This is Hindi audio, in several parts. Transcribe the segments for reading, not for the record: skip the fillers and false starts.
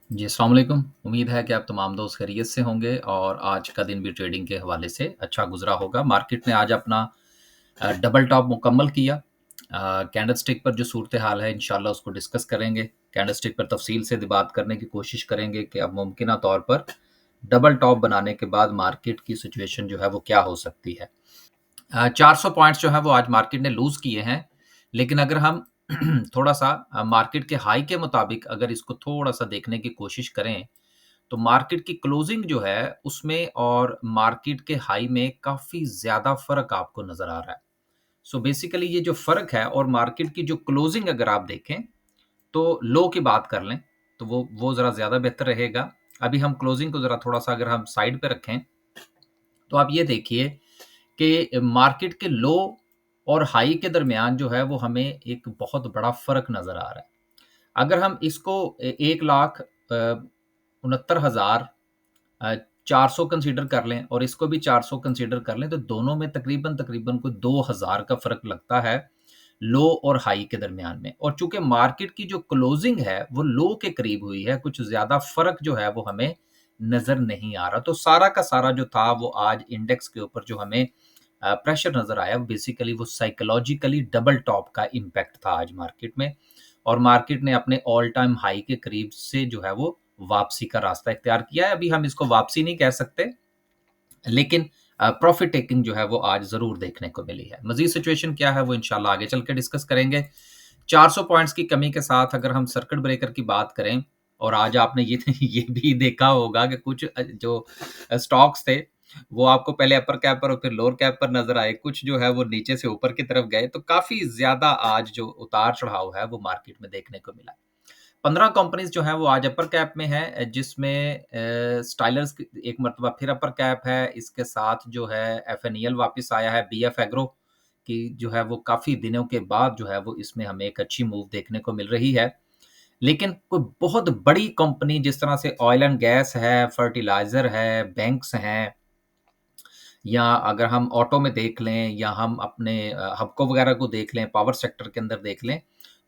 जी, अस्सलाम वालेकुम। उम्मीद है कि आप तमाम दोस्त खैरियत से होंगे और आज का दिन भी ट्रेडिंग के हवाले से अच्छा गुज़रा होगा। मार्केट ने आज अपना डबल टॉप मुकम्मल किया। कैंडलस्टिक पर जो सूरत-ए-हाल है इंशाअल्लाह उसको डिस्कस करेंगे। कैंडलस्टिक पर तफ़सील से बात करने की कोशिश करेंगे कि अब मुमकिना तौर पर डबल टॉप बनाने के बाद मार्केट की सिचुएशन जो है वो क्या हो सकती है। 400 पॉइंट्स जो हैं वो आज मार्केट ने लूज़ किए हैं। लेकिन अगर हम थोड़ा-सा मार्केट के हाई के मुताबिक अगर इसको थोड़ा-सा देखने की कोशिश करें, तो मार्केट की क्लोजिंग जो है उसमें और मार्केट के हाई में काफ़ी ज़्यादा फ़र्क आपको नज़र आ रहा है। सो बेसिकली ये जो फ़र्क है और मार्केट की जो क्लोजिंग अगर आप देखें, तो लो की बात कर लें, तो वो ज़रा ज़्यादा बेहतर रहेगा। अभी हम क्लोजिंग को ज़रा थोड़ा-सा अगर हम साइड पे रखें, तो आप ये देखिए कि मार्केट के लो और हाई के दरमियान जो है वो हमें एक बहुत बड़ा फ़र्क नज़र आ रहा है। अगर हम इसको 1 लाख 69,000 400 कंसीडर कर लें और इसको भी 400 कंसीडर कर लें, तो दोनों में तकरीबन कोई 2,000 का फ़र्क लगता है, लो और हाई के दरमियान में। और चूँकि मार्केट की जो क्लोजिंग है, वो लो के करीब हुई है, कुछ ज़्यादा फ़र्क जो है वो हमें नज़र नहीं आ रहा। तो सारा का सारा जो था वो आज इंडेक्स के ऊपर जो हमें प्रेशर नज़र आया, बेसिकली वो साइकोलॉजिकली डबल टॉप का इम्पैक्ट था आज मार्केट में। और मार्केट ने अपने ऑल टाइम हाई के करीब से जो है वो वापसी का रास्ता इख्तियार किया है। अभी हम इसको वापसी नहीं कह सकते, लेकिन प्रॉफ़िट टेकिंग जो है वो आज ज़रूर देखने को मिली है। मज़ीद सिचुएशन क्या है वो इंशाल्लाह आगे चल के डिस्कस करेंगे। 400 पॉइंट्स की कमी के साथ अगर हम सर्किट ब्रेकर की बात करें और आज आपने ये ये भी देखा होगा कि कुछ जो स्टॉक्स थे, वो आपको पहले अपर कैप पर और फिर लोअर कैप पर नज़र आए। कुछ जो है वो नीचे से ऊपर की तरफ गए, तो काफ़ी ज़्यादा आज जो उतार-चढ़ाव है वो मार्केट में देखने को मिला। 15 कंपनीज़ जो हैं वो आज अपर कैप में हैं, जिसमें स्टाइलर्स की एक मर्तबा फिर अपर कैप है, इसके साथ जो है एफएनईएल वापस आया है, बीएफ एग्रो की जो है वो काफ़ी दिनों के बाद जो है वो इसमें हमें एक अच्छी मूव देखने को मिल रही है। लेकिन कोई बहुत बड़ी कंपनी जिस तरह से ऑयल एंड गैस है, फर्टिलाइज़र है, बैंक्स हैं या अगर हम ऑटो में देख लें या हम अपने हबको वगैरह को देख लें, पावर सेक्टर के अंदर देख लें,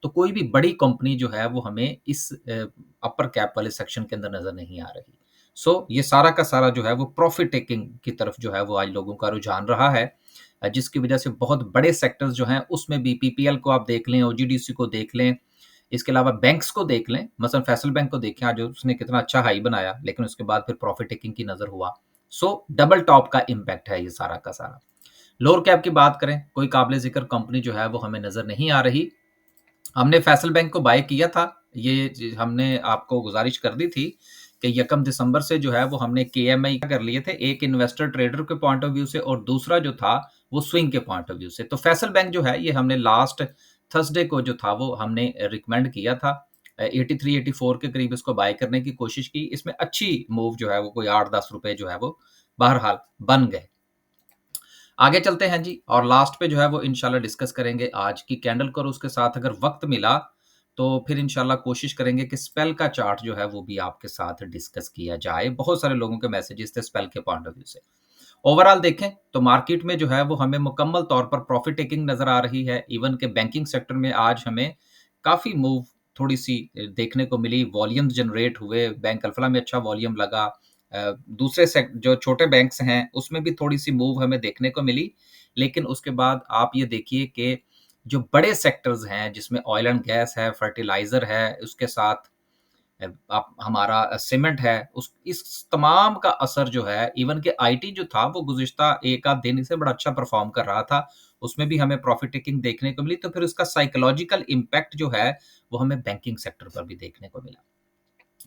तो कोई भी बड़ी कंपनी जो है वो हमें इस अपर कैप वाले सेक्शन के अंदर नज़र नहीं आ रही। सो ये सारा का सारा जो है वो प्रॉफ़िट टेकिंग की तरफ जो है वो आज लोगों का रुझान रहा है। जिसकी वजह से बहुत बड़े सेक्टर्स जो हैं उसमें भी पीपीएल को आप देख लें, ओजीडीसी को देख लें, इसके अलावा बैंक्स को देख लें, मसलन फ़ैसल बैंक को देखें आज उसने कितना अच्छा हाई बनाया, लेकिन उसके बाद फिर प्रॉफ़िट टेकिंग की नज़र हुआ। सो डबल टॉप का इम्पैक्ट है ये सारा का सारा। लोअर कैप की बात करें, कोई काबिल ज़िक्र कंपनी जो है वो हमें नज़र नहीं आ रही। हमने फ़ैसल बैंक को बाय किया था, ये हमने आपको गुज़ारिश कर दी थी कि 1 दिसंबर से जो है वो हमने केएमआई कर लिए थे, एक इन्वेस्टर ट्रेडर के पॉइंट ऑफ व्यू से और दूसरा जो था वो स्विंग के पॉइंट ऑफ व्यू से। तो फ़ैसल बैंक जो है ये हमने लास्ट थर्सडे को जो था वो हमने रिकमेंड किया था। 83-84 के करीब इसको बाय करने की कोशिश की। इसमें अच्छी मूव जो है वो कोई 8-10 रुपए जो है वो बहरहाल बन गए। आगे चलते हैं जी और लास्ट पे जो है वो इंशाल्लाह डिस्कस करेंगे आज की कैंडल को और उसके साथ अगर वक़्त मिला, तो फिर इंशाल्लाह कोशिश करेंगे कि स्पेल का चार्ट जो है वो भी आपके साथ डिस्कस किया जाए। बहुत सारे लोगों के मैसेजेस थे स्पेल के पॉइंट ऑफ व्यू से। ओवरऑल देखें तो मार्केट में जो है वो हमें मुकम्मल तौर पर प्रॉफ़िट टेकिंग नज़र आ रही है। इवन के बैंकिंग सेक्टर में आज हमें काफ़ी मूव थोड़ी-सी देखने को मिली, वॉल्यूम्स जनरेट हुए, बैंक अल्फ़ला में अच्छा वॉल्यूम लगा। दूसरे सेक जो छोटे बैंक्स हैं, उसमें भी थोड़ी-सी मूव हमें देखने को मिली। लेकिन उसके बाद आप ये देखिए कि जो बड़े सेक्टर्स हैं, जिसमें ऑयल एंड गैस है, फर्टिलाइज़र है, उसके साथ आप हमारा सीमेंट है, उस इस तमाम का असर जो है इवन कि आईटी जो था वो गुज़िश्ता 1 आध दिन से बड़ा अच्छा परफ़ॉर्म कर रहा था। उसमें भी हमें प्रॉफ़िट टेकिंग देखने को मिली, तो फिर उसका साइकोलॉजिकल इम्पैक्ट जो है, वो हमें बैंकिंग सेक्टर पर भी देखने को मिला।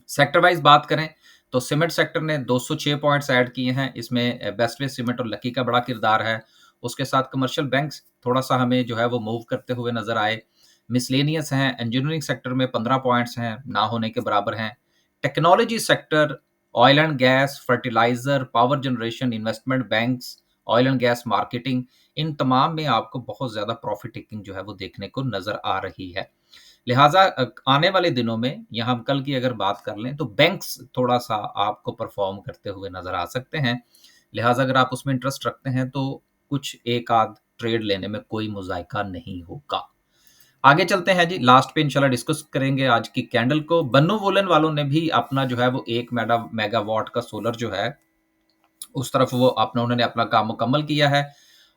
सेक्टर वाइज़ बात करें, तो सीमेंट सेक्टर ने 206 पॉइंट्स ऐड किए हैं। इसमें बेस्ट वे सीमेंट और लकी का बड़ा किरदार है। उसके साथ कमर्शियल बैंक्स थोड़ा-सा हमें जो है वो मूव करते हुए नज़र आए। मिसलेनियस हैं, इंजीनियरिंग सेक्टर में 15 पॉइंट्स हैं, ना होने के बराबर हैं। Technology sector, oil and gas, fertiliser, power generation, investment banks, oil and gas marketing, इन तमाम में आपको बहुत ज़्यादा प्रॉफ़िट टेकिंग जो है वो देखने को नज़र आ रही है। लिहाज़ा आने वाले दिनों में या हम कल की अगर बात कर लें तो बैंक्स थोड़ा-सा आपको परफ़ॉर्म करते हुए नज़र आ सकते हैं। लिहाज़ा अगर आप उसमें इंटरेस्ट रखते हैं तो कुछ एक आध ट्रेड लेने में कोई मुज़ायका नहीं होगा। आगे चलते हैं जी, लास्ट पे इंशाल्लाह डिस्कस करेंगे आज की कैंडल को। बन्नू वुलन वालों ने भी अपना जो है वो 1 मेगावाट का सोलर जो है, उस तरफ वो अपना उन्होंने अपना काम मुकम्मल किया है।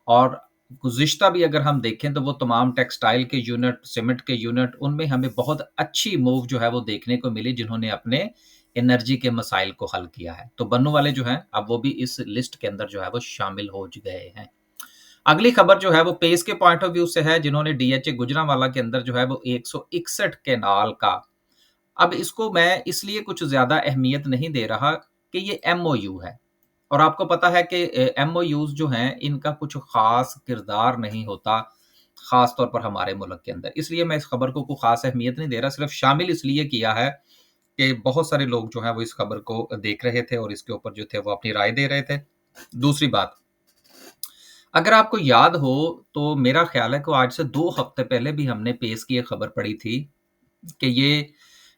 और गुज़िश्ता भी अगर हम देखें तो वो तमाम टेक्सटाइल के यूनिट, सीमेंट के यूनिट, उनमें हमें बहुत अच्छी मूव जो है वो देखने को मिली, जिन्होंने अपने एनर्जी के मसाइल को हल किया है। तो बन्नू वाले जो हैं, अब वो भी इस लिस्ट के अंदर जो है वो शामिल हो ज गए हैं। अगली खबर जो है वो पेस के पॉइंट ऑफ व्यू से है, जिन्होंने डीएचए गुजरांवाला के अंदर जो है वो 161 केनाल का, अब इसको मैं इसलिए कुछ ज़्यादा अहमियत नहीं दे रहा कि ये एमओयू है। और आपको पता है कि एमओयूज़ जो हैं, इनका कुछ ख़ास किरदार नहीं होता, ख़ास तौर पर हमारे मुल्क के अंदर। इसलिए मैं इस खबर को कोई ख़ास अहमियत नहीं दे रहा, सिर्फ़ शामिल इसलिए किया है कि बहुत सारे लोग जो हैं वो इस खबर को देख रहे थे और इसके ऊपर जो थे वो अपनी राय दे रहे थे। दूसरी बात, अगर आपको याद हो तो मेरा ख़्याल है कि आज से 2 हफ़्ते पहले भी हमने पेस की एक खबर पढ़ी थी कि ये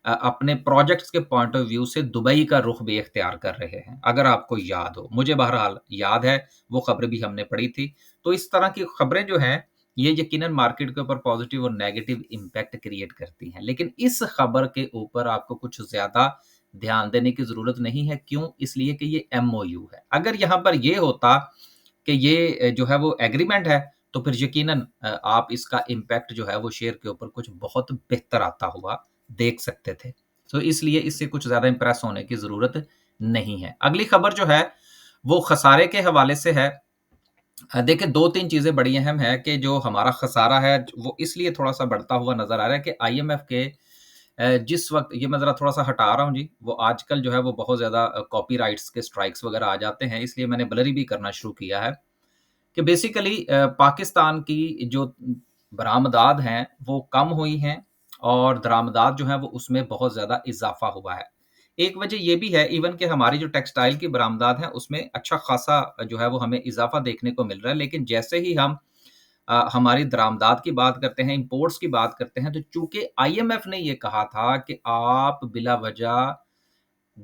अपने प्रोजेक्ट्स के पॉइंट ऑफ व्यू से दुबई का रुख भी इख्तियार कर रहे हैं, अगर आपको याद हो। मुझे बहरहाल याद है, वो खबर भी हमने पढ़ी थी। तो इस तरह की खबरें जो हैं, ये यकीनन मार्केट के ऊपर पॉज़िटिव और नेगेटिव इम्पैक्ट क्रिएट करती हैं। लेकिन इस खबर के ऊपर आपको कुछ ज़्यादा ध्यान देने की ज़रूरत नहीं है। क्यों? इसलिए कि ये एमओयू है। अगर यहाँ पर ये होता कि ये जो है वो एग्रीमेंट है, तो फिर यकीनन आप इसका इम्पैक्ट जो है वो शेयर के ऊपर कुछ बहुत बेहतर आता हुआ देख सकते थे। तो इसलिए इससे कुछ ज़्यादा इम्प्रेस होने की ज़रूरत नहीं है। अगली खबर जो है, वो खसारे के हवाले से है। देखिए 2-3 चीज़ें बड़ी अहम है कि जो हमारा खसारा है, वो इसलिए थोड़ा-सा बढ़ता हुआ नज़र आ रहा है कि आईएमएफ के जिस वक़्त ये मैं ज़रा थोड़ा-सा हटा रहा हूँ जी, वो आजकल जो है वो बहुत ज़्यादा कॉपीराइट्स के स्ट्राइक्स वग़ैरह आ जाते हैं, इसलिए मैंने ब्लर ही भी करना शुरू किया है। कि बेसिकली पाकिस्तान की जो बरामदात हैं, वो कम हुई हैं और दरामदात जो हैं, वो उसमें बहुत ज़्यादा इज़ाफ़ा हुआ है। एक वजह ये भी है इवन कि हमारी जो टेक्सटाइल की बरामदात हैं, उसमें अच्छा खासा जो है वो हमें इज़ाफ़ा देखने को मिल रहा है। लेकिन जैसे ही हम हमारी दरामदात की बात करते हैं, इम्पोर्ट्स की बात करते हैं, तो चूँकि आईएमएफ ने ये कहा था कि आप बिला वजह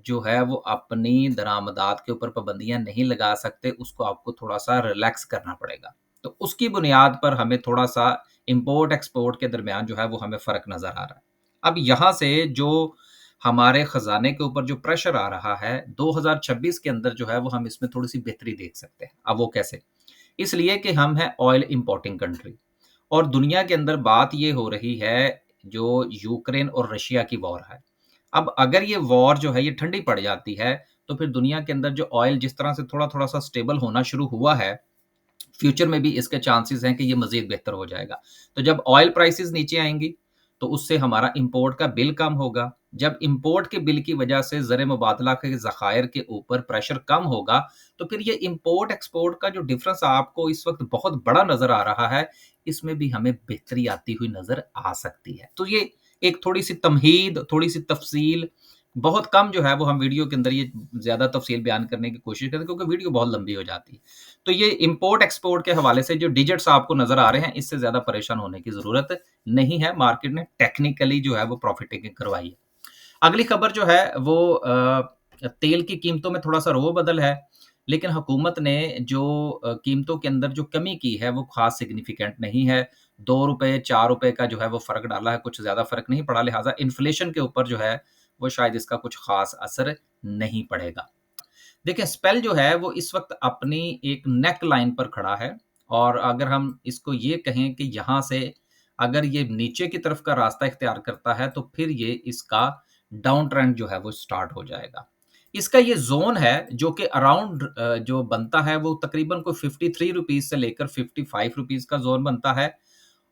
जो है वो अपनी दरामदात के ऊपर पाबंदियाँ नहीं लगा सकते, उसको आपको थोड़ा-सा रिलैक्स करना पड़ेगा। तो उसकी बुनियाद पर हमें थोड़ा-सा इम्पोर्ट-एक्सपोर्ट के दरमियान जो है वो हमें फ़र्क नज़र आ रहा है। अब यहाँ से जो हमारे खज़ाने के ऊपर जो प्रेशर आ रहा है, 2026 के अंदर जो है वो हम इसमें थोड़ी-सी बेहतरी देख सकते हैं। अब वो कैसे? इसलिए कि हम हैं ऑयल इम्पोर्टिंग कंट्री और दुनिया के अंदर बात ये हो रही है, जो यूक्रेन और रशिया की वॉर है। अब अगर ये वॉर जो है ये ठंडी पड़ जाती है, तो फिर दुनिया के अंदर जो ऑयल जिस तरह से थोड़ा-थोड़ा सा स्टेबल होना शुरू हुआ है, फ्यूचर में भी इसके चांसेस हैं कि ये मज़ीद बेहतर हो जाएगा। तो जब ऑयल प्राइसेज़ नीचे आएँगी, तो उससे हमारा इम्पोर्ट का बिल कम होगा। जब इम्पोर्ट के बिल की वजह से ज़र-ए-मुबादला के ज़खायर के ऊपर प्रेशर कम होगा, तो फिर ये इम्पोर्ट-एक्सपोर्ट का जो डिफ़रेंस आपको इस वक़्त बहुत बड़ा नज़र आ रहा है, इसमें भी हमें बेहतरी आती हुई नज़र आ सकती है। तो ये एक थोड़ी-सी तमहीद, थोड़ी-सी तफ़सील, बहुत कम जो है वो हम वीडियो के अंदर ये ज़्यादा तफ़सील बयान करने की कोशिश करते हैं, क्योंकि वीडियो बहुत लंबी हो जाती है। तो ये इम्पोर्ट-एक्सपोर्ट के हवाले से जो डिजिट्स आपको नज़र आ रहे हैं, इससे ज़्यादा परेशान होने की ज़रूरत नहीं है। मार्केट ने टेक्निकली जो है वो प्रॉफ़िट टेकिंग करवाई है। अगली खबर जो है वो तेल की कीमतों में थोड़ा-सा रौब-बदल है, लेकिन हुकूमत ने जो कीमतों के अंदर जो कमी की है, वो ख़ास सिग्निफिकेंट नहीं है। ₹2 ₹4 का जो है वो फ़र्क डाला है, कुछ ज़्यादा फ़र्क नहीं पड़ा, लिहाज़ा इन्फ्लेशन के ऊपर जो है, वो शायद इसका कुछ ख़ास असर नहीं पड़ेगा। देखिए, स्पेल जो है वो इस वक़्त अपनी एक नेक लाइन पर खड़ा है और अगर हम इसको ये कहें कि यहाँ से अगर ये नीचे की तरफ का रास्ता इख्तियार करता है, तो फिर ये इसका डाउन ट्रेंड जो है वो स्टार्ट हो जाएगा। इसका ये ज़ोन है जो कि अराउंड जो बनता है वो तकरीबन कोई ₹53 से लेकर ₹55 का ज़ोन बनता है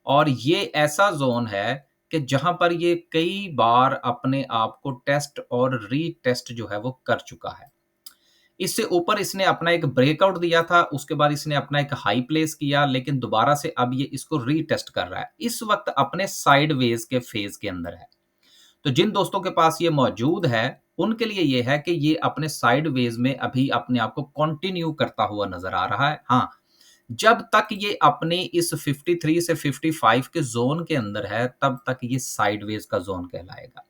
और ये ऐसा ज़ोन है कि जहाँ पर ये कई बार अपने आप को टेस्ट और रीटेस्ट जो है वो कर चुका है। इससे ऊपर इसने अपना एक ब्रेकआउट दिया था, उसके बाद इसने अपना एक हाई प्लेस किया, लेकिन दोबारा से अब ये इसको रीटेस्ट कर रहा है। इस वक़्त अपने साइडवेज़ के फ़ेज़ के अंदर है। तो जिन दोस्तों के पास ये मौजूद है, उनके लिए ये है कि ये अपने साइडवेज़ में अभी अपने आप को कंटिन्यू करता हुआ नज़र आ रहा है। हाँ, जब तक ये अपने इस 53 से 55 के ज़ोन के अंदर है, तब तक ये साइडवेज़ का ज़ोन कहलाएगा।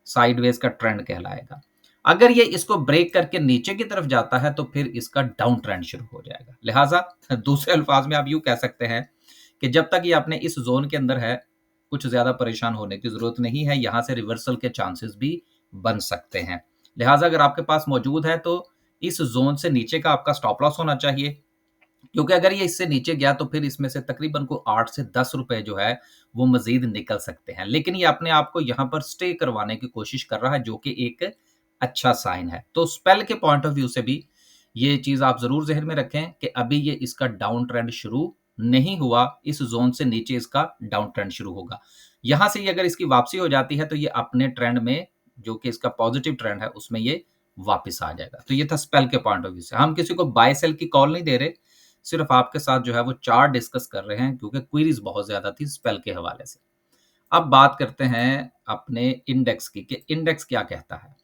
साइडवेज़ का ट्रेंड कहलाएगा। अगर ये इसको ब्रेक करके नीचे की तरफ जाता है, तो फिर इसका डाउन ट्रेंड शुरू हो जाएगा। लिहाज़ा दूसरे अल्फ़ाज़ में आप यूँ कह सकते हैं कि जब तक ये अपने इस ज़ोन के अंदर है, कुछ ज़्यादा परेशान होने की ज़रूरत नहीं है, यहाँ से रिवर्सल के चांसेस भी बन सकते हैं। लिहाज़ा अगर आपके पास मौजूद है तो इस ज़ोन से नीचे का आपका स्टॉप लॉस होना चाहिए, क्योंकि अगर ये इससे नीचे गया तो फिर इसमें से तकरीबन को 8 से 10 रुपए जो है वो मज़ीद निकल सकते हैं। लेकिन ये अपने आप को यहाँ पर स्टे करवाने की कोशिश कर रहा है, जो कि एक अच्छा साइन है। तो स्पेल के पॉइंट ऑफ व्यू से भी ये चीज़ आप ज़रूर ज़हन में रखें कि अभी ये इसका डाउन ट्रेंड शुरू नहीं हुआ, इस ज़ोन से नीचे इसका डाउन ट्रेंड शुरू होगा। यहाँ से ये अगर इसकी वापसी हो जाती है तो ये अपने ट्रेंड में, जो कि इसका पॉजिटिव ट्रेंड है, उसमें ये वापस आ जाएगा। तो ये था स्पेल के पॉइंट ऑफ व्यू से। हम किसी को बाय सेल की कॉल नहीं दे रहे, सिर्फ आपके साथ जो है वो चार्ट डिस्कस कर रहे हैं, क्योंकि क्वेरीज बहुत ज़्यादा थी स्पेल के हवाले से। अब बात करते हैं अपने इंडेक्स की कि इंडेक्स क्या कहता है।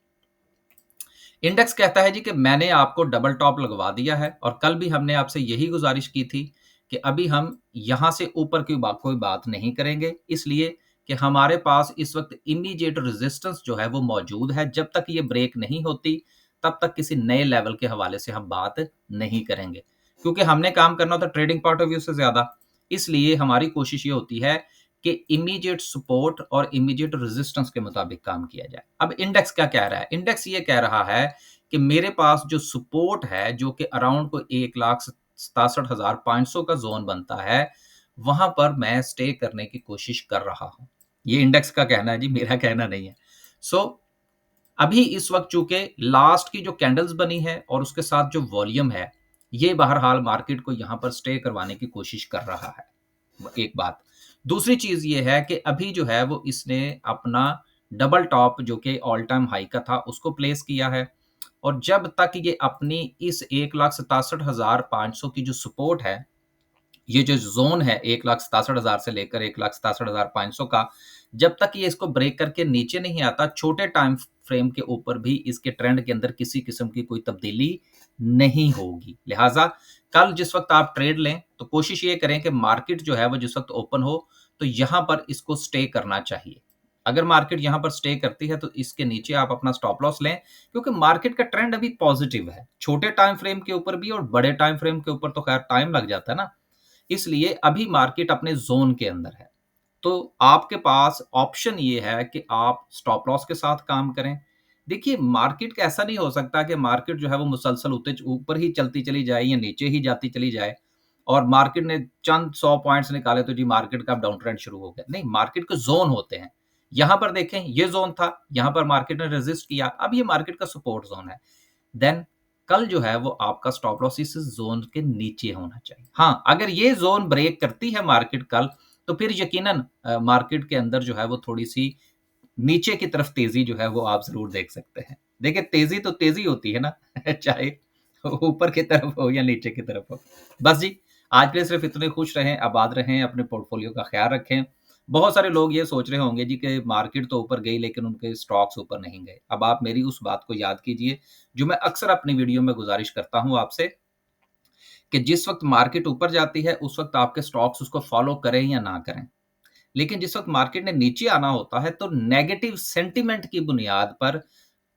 इंडेक्स कहता है जी कि मैंने आपको डबल टॉप लगवा दिया है, और कल भी हमने आपसे यही गुजारिश की थी कि अभी हम यहाँ से ऊपर की कोई बात नहीं करेंगे, इसलिए कि हमारे पास इस वक्त इमीडिएट रेजिस्टेंस जो है वो मौजूद है। जब तक ये ब्रेक नहीं होती तब तक किसी नए लेवल के हवाले से हम बात नहीं करेंगे, क्योंकि हमने काम करना होता ट्रेडिंग पॉइंट ऑफ व्यू से ज़्यादा। इसलिए हमारी कोशिश ये होती है कि इमीडिएट सपोर्ट और इमीडिएट रेजिस्टेंस के मुताबिक काम किया जाए। अब इंडेक्स क्या कह रहा है? इंडेक्स ये कह रहा है कि मेरे पास जो सपोर्ट है, जो कि अराउंड को 1,67,500 का जोन बनता है, वहां पर मैं स्टे करने की कोशिश कर रहा हूं। ये इंडेक्स का कहना है जी, मेरा कहना नहीं है। सो अभी इस वक्त चूंकि लास्ट की जो कैंडल्स बनी है और उसके साथ जो वॉल्यूम है, ये बहरहाल मार्केट को यहां पर स्टे करवाने की कोशिश कर रहा है, एक बात। दूसरी चीज ये है कि अभी जो है वो इसने अपना डबल टॉप, जो कि ऑल टाइम हाई का था, उसको प्लेस किया है। और जब तक ये अपनी इस 1,67,500 की जो सपोर्ट है, ये जो ज़ोन है 1,67,000 से लेकर 1,67,500 का, जब तक ये इसको ब्रेक करके नीचे नहीं आता, छोटे टाइम फ्रेम के ऊपर भी इसके ट्रेंड के अंदर किसी किस्म की कोई तब्दीली नहीं होगी। लिहाज़ा कल जिस वक़्त आप ट्रेड लें, तो कोशिश ये करें कि मार्केट जो है वो जिस वक़्त ओपन हो, तो यहाँ पर इसको स्टे करना चाहिए। अगर मार्केट यहाँ पर स्टे करती है, तो इसके नीचे आप अपना स्टॉप लॉस लें, क्योंकि मार्केट का ट्रेंड अभी पॉज़िटिव है। छोटे टाइम फ्रेम के ऊपर भी और बड़े टाइम फ्रेम के ऊपर तो ख़ैर टाइम लग जाता है ना। इसलिए अभी मार्केट अपने ज़ोन के अंदर है। तो आपके पास ऑप्शन ये है कि आप स्टॉप लॉस के साथ काम करें। देखिए, मार्केट का ऐसा नहीं हो सकता कि मार्केट जो है वो मुसलसल ऊपर ही चलती चली जाए या नीचे ही जाती चली जाए, और मार्केट ने चंद 100 पॉइंट्स निकाले तो जी मार्केट का अब डाउन ट्रेंड शुरू हो गया। नहीं, मार्केट के ज़ोन होते हैं। यहाँ पर देखें, ये ज़ोन था, यहाँ पर मार्केट ने रेज़िस्ट किया, अब ये मार्केट का सपोर्ट ज़ोन है। देन कल जो है वो आपका स्टॉप लॉस इस ज़ोन के नीचे होना चाहिए। हाँ, अगर ये ज़ोन ब्रेक करती है मार्केट कल, तो फिर यकीनन मार्केट के अंदर जो है वो थोड़ी-सी नीचे की तरफ तेज़ी जो है वो आप ज़रूर देख सकते हैं। देखिए, तेज़ी तो तेज़ी होती है ना, चाहे ऊपर की तरफ हो या नीचे की तरफ हो। बस जी, आज के लिए सिर्फ़ इतने। खुश रहें, आबाद रहें, अपने पोर्टफ़ोलियो का ख़्याल रखें। बहुत सारे लोग ये सोच रहे होंगे जी कि मार्केट तो ऊपर गई लेकिन उनके स्टॉक्स ऊपर नहीं गए। अब आप मेरी उस बात को याद कीजिए, जो मैं अक्सर अपनी वीडियो में गुज़ारिश करता हूँ आपसे, कि जिस वक़्त मार्केट ऊपर जाती है, उस वक़्त आपके स्टॉक्स उसको फ़ॉलो करें या ना करें। लेकिन जिस वक़्त मार्केट ने नीचे आना होता है, तो नेगेटिव सेंटिमेंट की बुनियाद पर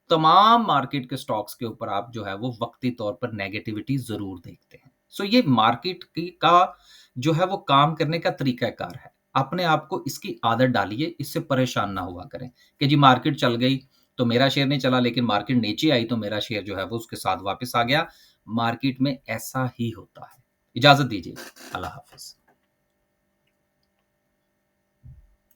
तमाम मार्केट के स्टॉक्स के ऊपर आप जो है वो वक़्ती तौर पर नेगेटिविटी ज़रूर देखते हैं। सो ये मार्केट की का जो है वो काम करने का तरीक़ाकार है। अपने आप को इसकी आदत डालिए, इससे परेशान ना हुआ करें कि जी मार्केट चल गई, तो मेरा शेयर नहीं चला, लेकिन मार्केट नीचे आई तो मेरा शेयर जो है वो उसके साथ वापस आ गया। मार्केट में ऐसा ही होता है। इजाज़त दीजिए। अल्लाह हाफ़िज़।